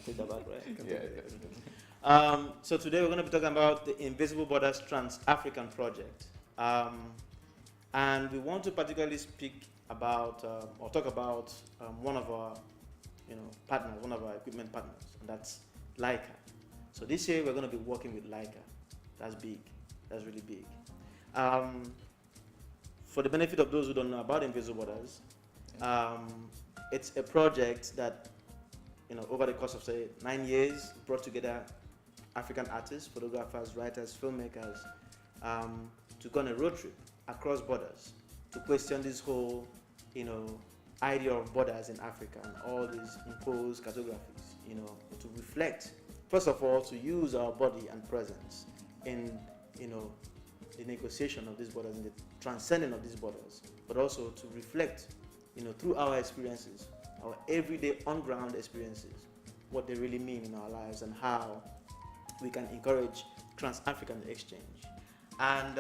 can take that back, right? You can Yeah, take that. definitely. So today we're going to be talking about the Invisible Borders Trans-African Project. And we want to particularly speak about, or talk about one of our partners, one of our equipment partners, and that's Leica. So this year we're going to be working with Leica. That's big. That's really big. For the benefit of those who don't know about Invisible Borders, it's a project that, over the course of say 9 years, brought together African artists, photographers, writers, filmmakers, to go on a road trip across borders to question this whole, idea of borders in Africa and all these imposed cartographies, to reflect, first of all, to use our body and presence in, the negotiation of these borders and the transcending of these borders, but also to reflect, through our experiences, our everyday on-ground experiences, what they really mean in our lives and how we can encourage trans-African exchange. And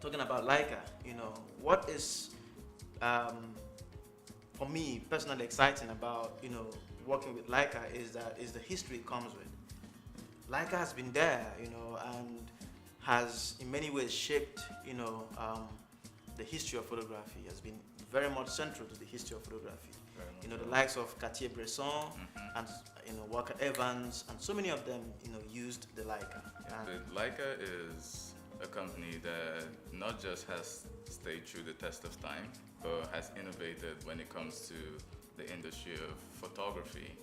talking about Leica, what is, for me, personally exciting about, working with Leica is the history it comes with. Leica has been there, and has in many ways shaped, the history of photography, has been very much central to the history of photography. The likes of Cartier-Bresson and Walker Evans and so many of them, used the Leica. The Leica is a company that not just has stayed through the test of time, but has innovated when it comes to the industry of photography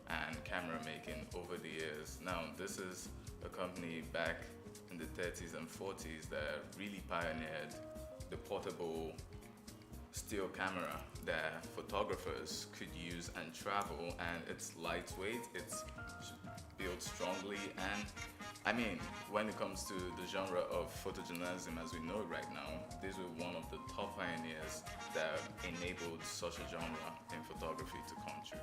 and camera making over the years. Now, this is a company back in the 30s and 40s that really pioneered the portable still camera that photographers could use and travel, and it's lightweight, it's built strongly, and I mean, when it comes to the genre of photojournalism as we know it right now, these were one of the top pioneers that enabled such a genre in photography to come true.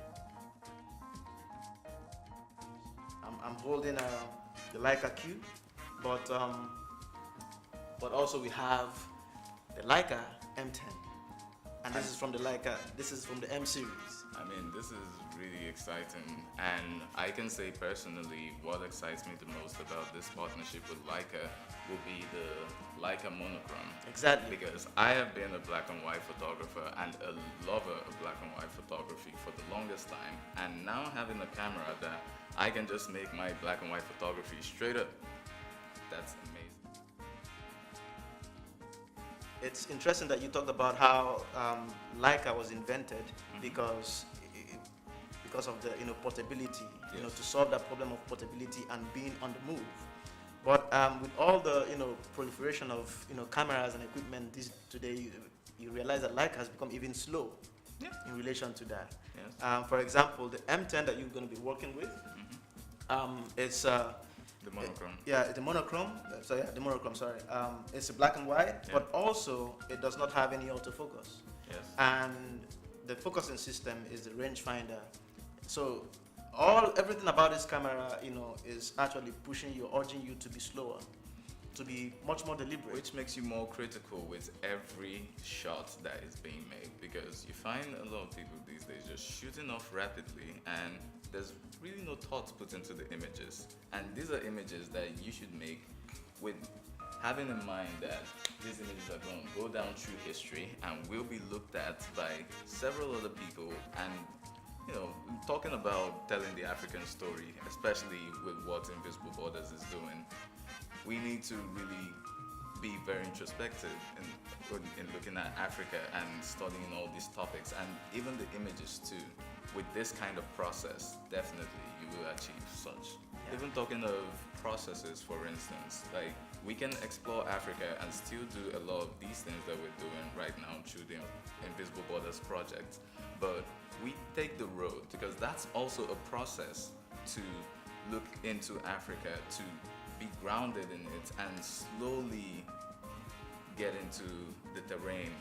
I'm holding the Leica Q, but also we have the Leica M10, and this is from the Leica. This is from the M series. I mean, this is really exciting, and I can say personally what excites me the most about this partnership with Leica will be the Leica monochrome. Exactly. Because I have been a black and white photographer and a lover of black and white photography for the longest time, and now having a camera that I can just make my black and white photography straight up, that's amazing. It's interesting that you talked about how Leica was invented because of the portability, Yes. to solve that problem of portability and being on the move. But with all the proliferation of cameras and equipment today, you realize that Leica has become even slow in relation to that. Yes. For example, the M10 that you're going to be working with, it's The monochrome. the monochrome. The monochrome. Sorry, it's a black and white, but also it does not have any autofocus. Yes. And the focusing system is the rangefinder. So everything about this camera, is actually pushing you, urging you to be slower, to be much more deliberate. Which makes you more critical with every shot that is being made, because you find a lot of people these days just shooting off rapidly and there's really no thought put into the images. And these are images that you should make with having in mind that these images are going to go down through history and will be looked at by several other people. And talking about telling the African story, especially with what Invisible Borders is doing, we need to really be very introspective in looking at Africa and studying all these topics, and even the images too. With this kind of process, definitely you will achieve such. Yeah. Even talking of processes, for instance, like we can explore Africa and still do a lot of these things that we're doing right now through the Invisible Borders project, but we take the road, because that's also a process to look into Africa, to be grounded in it and slowly get into the terrain,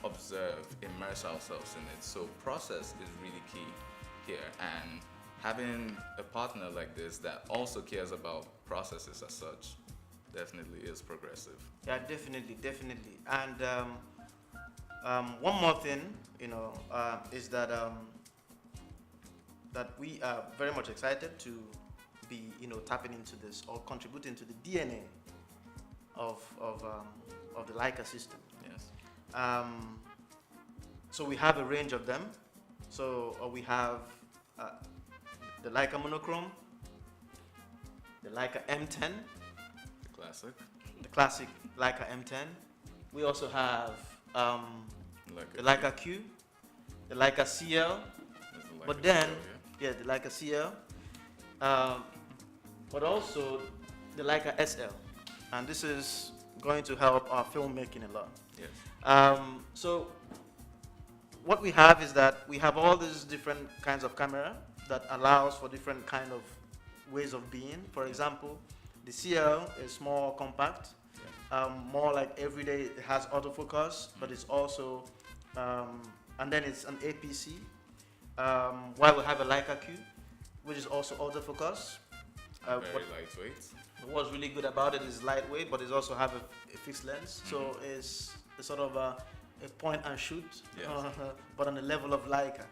observe, immerse ourselves in it. So process is really key here, and having a partner like this that also cares about processes as such definitely is progressive. Yeah, definitely. And one more thing, is that that we are very much excited to be, tapping into this or contributing to the DNA of the Leica system. Yes. So we have a range of them. So we have the Leica monochrome, the Leica M10, The classic. the classic Leica M10. We also have the Like Leica Q, the Leica CL, but then the Leica CL, but also the Leica SL, and this is going to help our filmmaking a lot. Yes. So what we have is that we have all these different kinds of camera that allows for different kind of ways of being. For example, the CL is more compact, more like everyday. It has autofocus, but it's also, and then it's an APC. While we have a Leica Q, which is also autofocus. Very lightweight. What's really good about it is lightweight, but it also have a fixed lens, so it's sort of a point and shoot, Yes. but on the level of Leica.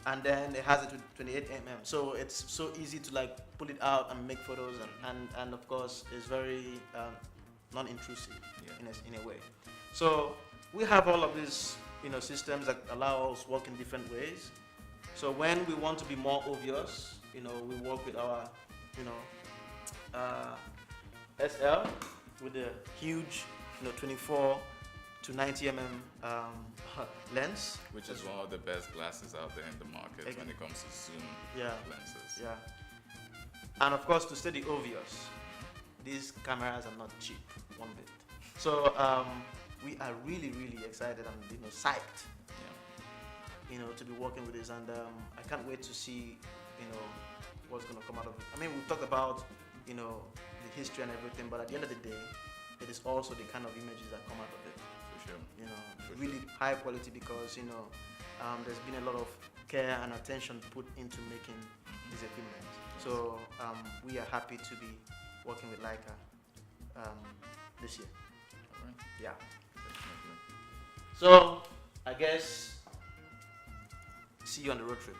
And then it has a 28 mm, so it's so easy to like pull it out and make photos, and of course it's very non-intrusive in a way. So we have all of these systems that allow us to work in different ways. So when we want to be more obvious, we work with our SL with a huge 24 to 90 mm lens, Which is one of the best glasses out there in the market when it comes to zoom lenses. Yeah. And of course, to say the obvious, these cameras are not cheap one bit. So we are really, really excited and psyched, to be working with this, and I can't wait to see, what's going to come out of it. I mean, we've talked about, the history and everything, but at the end of the day, it is also the kind of images that come out of it. For sure. Really high quality, because there's been a lot of care and attention put into making this equipment. So we are happy to be working with Leica this year. All right. Yeah. Definitely. So I guess see you on the road trip.